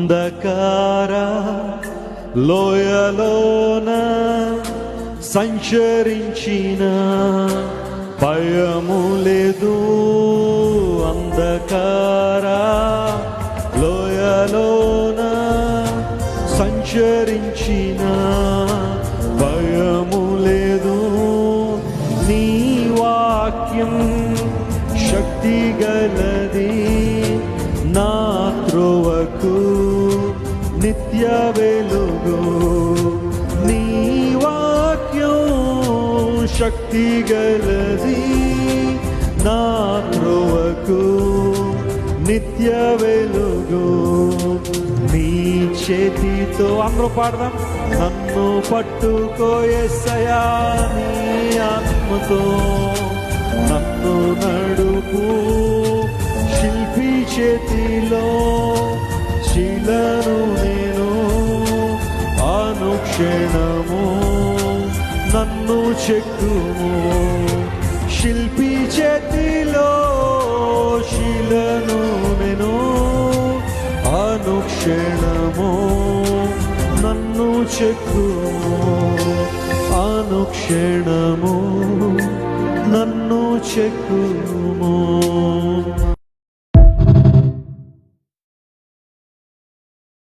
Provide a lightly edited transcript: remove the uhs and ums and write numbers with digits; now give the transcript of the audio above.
అంధకార లోయలోన సంచరించిన భయము లేదు. అంధకార లోయలోన సంచరించిన భయము లేదు. నీ వాక్యం శక్తి గలది, నా త్రోవకు నిత్య వెలుగు. నీ వాక్యం శక్తి గలది, నా త్రోవకు నిత్య వెలుగు. నీ చేతితో అందరూ పాడదాం. నన్ను పట్టుకో యేసయ్యా నీ ఆత్మతో, నన్ను నడుపు శిల్పి చేతిలో, శిలను నేను అనుక్షణము నన్ను చెక్కుము. శిల్పి చేతిలో శిలను నేను అనుక్షణము నన్ను చెక్కుము. అనుక్షణము నన్ను చెక్కుము.